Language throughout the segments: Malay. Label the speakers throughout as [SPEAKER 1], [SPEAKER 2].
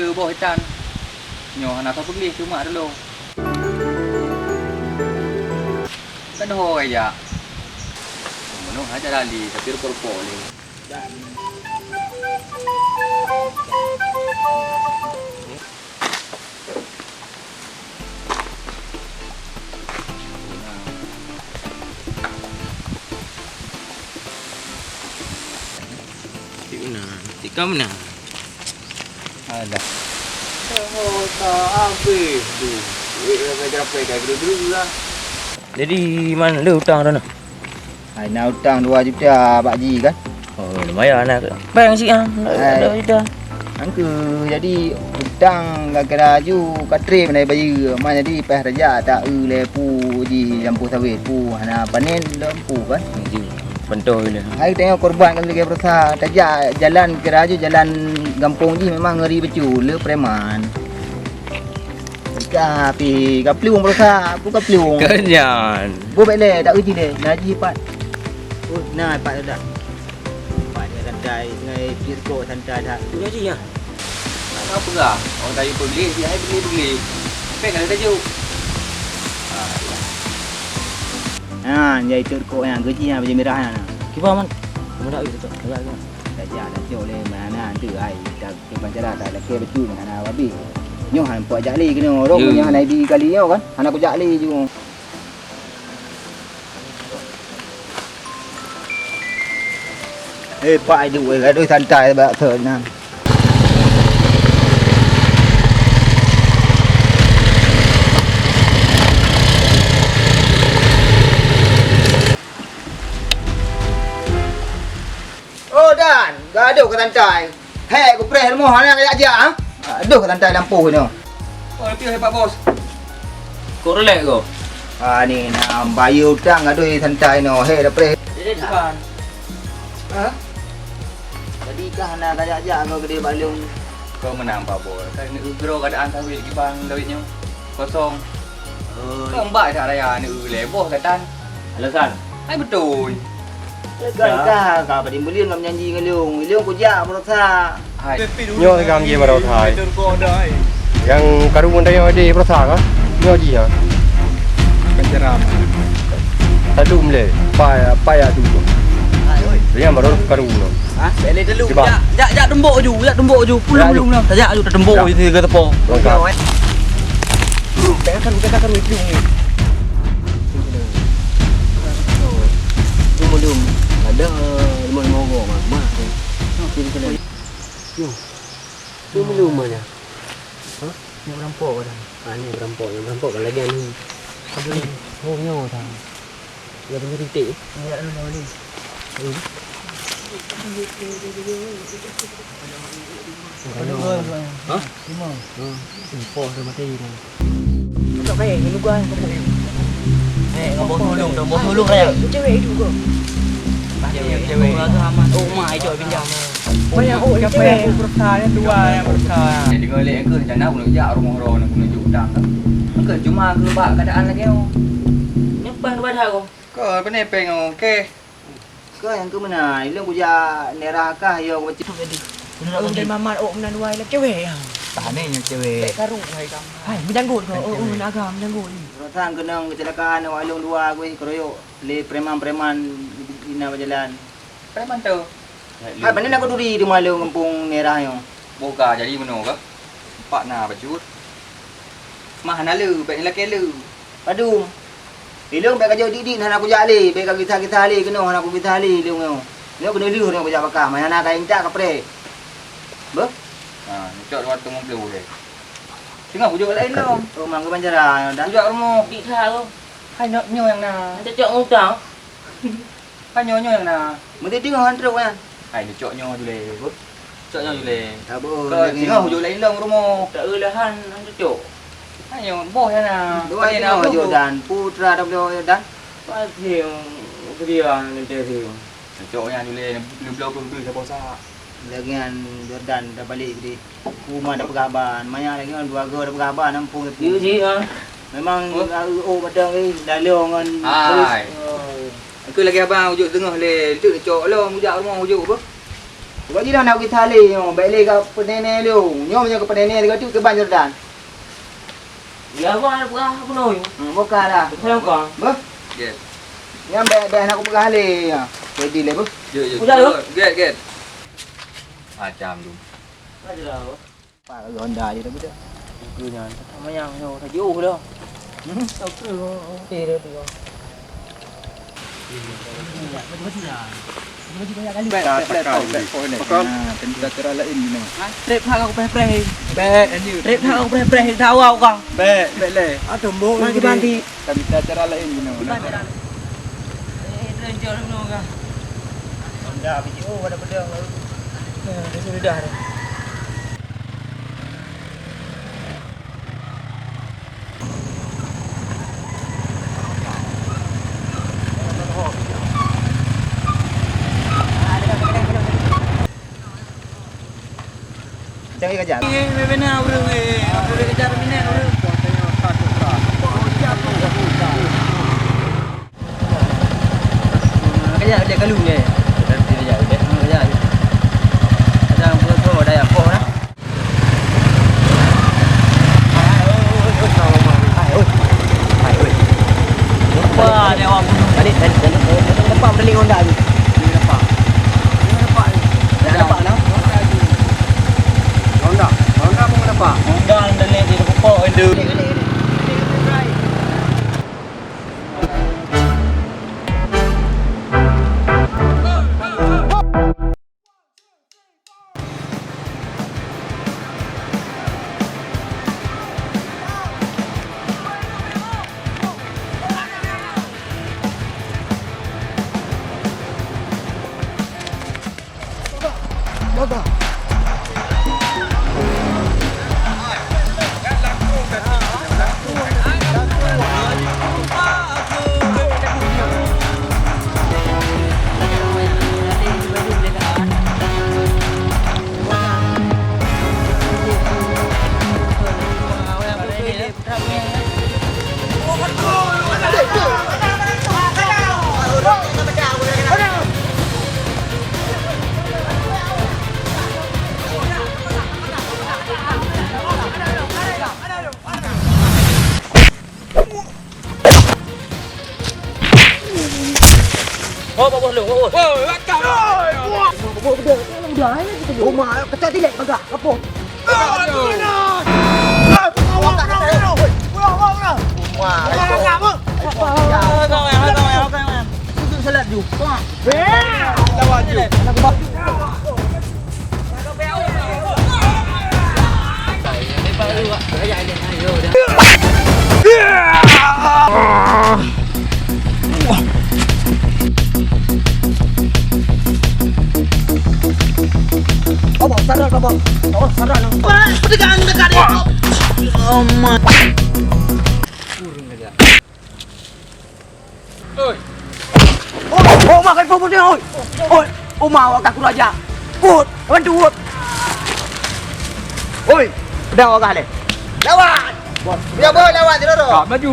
[SPEAKER 1] lư bo hitan. Nyo hana ka pugli cuma dulu. Kan ho ya. Mono aja dali tapi rupo le.
[SPEAKER 2] Tika mana?
[SPEAKER 1] Ada. Oh, tak habis tu. Duit dah capai dah dulu lah.
[SPEAKER 2] Jadi mana ada hutang dah nak?
[SPEAKER 3] Nak hutang 2 juta Pak Ji kan.
[SPEAKER 2] Oh, lumayan nak. Bayang sikit ah. Ada juta.
[SPEAKER 3] Angka jadi hutang gara-gara ju katre mana bayi. Man jadi pas raja tak lepu ji lampu sawit pu hana panen lampu kan.
[SPEAKER 2] Pentol dia.
[SPEAKER 3] Hai tengok korban kan lagi berusaha. Tajak jalan kira jalan kampung ji memang ngeri betul le preman. Tapi kapliung berusaha, aku kapliung.
[SPEAKER 2] Kenyan.
[SPEAKER 3] Bu baik le, tak uji le. Naji pat. Oh, nah pat dah. Pat dia santai, ngai pirko santai dah.
[SPEAKER 2] Tu je ya.
[SPEAKER 1] Apa gak? Orang tadi beli, dia beli. Pek ada tajuk.
[SPEAKER 3] Jadi turko yang gaji yang baju merah nah.
[SPEAKER 2] Kibar man. Mana itu tu? Agak.
[SPEAKER 3] Tajak dah jauh le mana tu ai. Tak ke pancara tak lek betul mana babi. Nyo han puak jakli kena orang punya han di kali yo kan. Han aku jakli ju. Pak ai duit gaduh santai bak thon. Dan gaduh ke santai. Hei, aku preh semua hang nak ajak ah. Aduh ke santai lampu ni.
[SPEAKER 1] Oh, lebih hebat bos.
[SPEAKER 2] Kau relax kau.
[SPEAKER 3] Ni nak bayar hutang gaduh santai no. Hei, dah preh.
[SPEAKER 2] Jadi depan.
[SPEAKER 3] Ha? Jadi kah nak ajak kau gede balung.
[SPEAKER 1] Kau menang Pak Bos. Kan ni ugro keadaan sawit di bang duitnya kosong. Kau mbak tak raya ni leboh katan.
[SPEAKER 2] Alasan.
[SPEAKER 1] Hai betul.
[SPEAKER 3] Kah kau pada mulian ngam janji ngelung. Ngelung ku jak berusaha.
[SPEAKER 1] Hai.
[SPEAKER 4] Nyo kam je baru thai. Yang karungan dah ada perasa kan? Nyo je ya.
[SPEAKER 1] Penjeram.
[SPEAKER 4] Tadum le. Paya tu. Dia baru karungan.
[SPEAKER 2] Ha? Beli dulu. Jak tembok ju. Pulung lah. Tak ju tembok je ke tepo.
[SPEAKER 3] Kan ujung ni. Belum ada lemon mogok mak. Sini sini.
[SPEAKER 2] Tu belum mana?
[SPEAKER 3] Ni berampok dah.
[SPEAKER 2] Ni berampok kan lagi ni.
[SPEAKER 3] Apa ni? Oh nyo dah.
[SPEAKER 2] Ya punya titik.
[SPEAKER 3] Ya dulu ni.
[SPEAKER 2] Ha?
[SPEAKER 3] Lima.
[SPEAKER 2] Impor dah mati ni.
[SPEAKER 3] Tak baik ni gua.
[SPEAKER 2] Ngomong dulu raya.
[SPEAKER 3] Cewek itu kau.
[SPEAKER 2] Cewek. Oh, mai coy pinjam.
[SPEAKER 3] Banyak cewek berusaha tua yang berusaha.
[SPEAKER 1] Jadi kau lihat ke jangan nak nak jak rumah nak nak hutang kan. Ke cuma ke bak keadaan lagi oh.
[SPEAKER 2] Nyepang ke badan kau.
[SPEAKER 1] Kau apa ni peng okey.
[SPEAKER 3] Kau yang ke mana? Ilang ku jak nerah kah yo macam tadi.
[SPEAKER 2] Benar
[SPEAKER 5] Dari mamat menan wai lah cewek ah.
[SPEAKER 3] Tak ni yang cewek.
[SPEAKER 5] Baik karung hai kam. Hai menjanggut kau. Nak agam menjanggut ni.
[SPEAKER 3] Rotang kena kecelakaan walung dua gue keroyok le preman-preman di jalan.
[SPEAKER 1] Preman tu.
[SPEAKER 3] Hai mana nak duri di malu kampung nerah yo.
[SPEAKER 1] Boga jadi mana ke? Pak na bajut. Mah na lu, baik lelaki lu.
[SPEAKER 3] Padu. Ilung baik kerja didik nak aku jali, baik kita ali kena nak aku kita ali ilung yo. Ni kena lu nak kerja bakar, mana nak kain tak kapre. Be?
[SPEAKER 1] Ha, cok waktu mau beli. Tengok hujung lain tu.
[SPEAKER 3] Oh mang ke banjara dah.
[SPEAKER 1] Hujung rumah.
[SPEAKER 2] Di tha kau.
[SPEAKER 1] Hai nyo yang na.
[SPEAKER 2] Nanti cok ngutang.
[SPEAKER 1] Hai nyo yang na.
[SPEAKER 3] Mesti tengok hantruk kan.
[SPEAKER 1] Hai ni cok nyo dulu. Cok nyo dulu.
[SPEAKER 3] Tak boleh.
[SPEAKER 1] Kau tengok hujung lain long rumah.
[SPEAKER 2] Tak ulahan nanti cok.
[SPEAKER 1] Hai nyo boh ya na.
[SPEAKER 3] Dua tengok Jordan, putra dan.
[SPEAKER 2] Pasti yang dia nanti tu.
[SPEAKER 1] Cok yang dulu lu blog dulu siapa sah.
[SPEAKER 3] Lagian Jordan dah balik di rumah dah pergaban. Banyak lagi kan dua dah pergaban nampung
[SPEAKER 2] You
[SPEAKER 3] tu.
[SPEAKER 2] ji ah.
[SPEAKER 3] Memang padang ni dalung kan.
[SPEAKER 1] Hai. Aku lagi abang wujud tengah le. Tu cok long hujak rumah wujud apa?
[SPEAKER 3] Kau jiran nak pergi thale, balik ke penene lu. Nyom je ke penene ke tu ke ban Jordan.
[SPEAKER 5] Ya apa apa noi.
[SPEAKER 3] Buka lah.
[SPEAKER 5] Saya kau.
[SPEAKER 3] Bah.
[SPEAKER 1] Get.
[SPEAKER 3] Yang dah nak pergi hale. Ready le, bah.
[SPEAKER 1] Yo.
[SPEAKER 5] Udah, lu.
[SPEAKER 1] Get. Macam tu.
[SPEAKER 5] Ada lah.
[SPEAKER 3] Pak Honda je dah budak.
[SPEAKER 5] Kunya. Sama yang yo tadi oh dah. Tahu ke okey dah tu.
[SPEAKER 3] Tentu cara lain ni.
[SPEAKER 5] Trip hang aku preh-preh. Trip hang aku preh-preh tahu aku kang.
[SPEAKER 3] Le.
[SPEAKER 5] Atombo. Banti.
[SPEAKER 3] Kami cara lain ni.
[SPEAKER 5] Ranger no kang.
[SPEAKER 3] Honda video ada pedang.
[SPEAKER 5] Dah sudah dah.
[SPEAKER 3] Jangan kerja.
[SPEAKER 5] Benar bro. Boleh kejar minat bro. Kejap dia kalung dia. Nanti dia jauh dia. Kejap. Jangan putus dah ya kau dah. Wah, dia awak bunuh. Tadi nampak beli Honda tu. Nampak. Dah nampak lah.
[SPEAKER 1] Honda pun nampak.
[SPEAKER 5] Honda beli di pokok itu. Bos lu. Woi, kau. Udah aja kita. Rumah kecat dilek bagak. Apa? Salat ju. Lawan ju. Sarah. Pegang dekat dia. Oh my.
[SPEAKER 1] Oi.
[SPEAKER 5] Oh, makan pun dia. Oi, mau aku raja. Put, bantu. Oi, dah awak le.
[SPEAKER 3] Lawan. Biar boy lawan dia dulu.
[SPEAKER 1] Maju.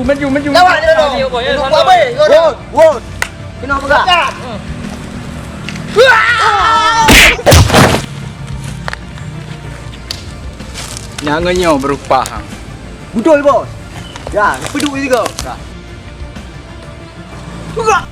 [SPEAKER 3] Lawan dia dulu. Lupa boy. Woi. Kenapa enggak?
[SPEAKER 1] Nyangannya berupa hang.
[SPEAKER 3] Betul bos. Ya, peduli juga.
[SPEAKER 5] Enggak.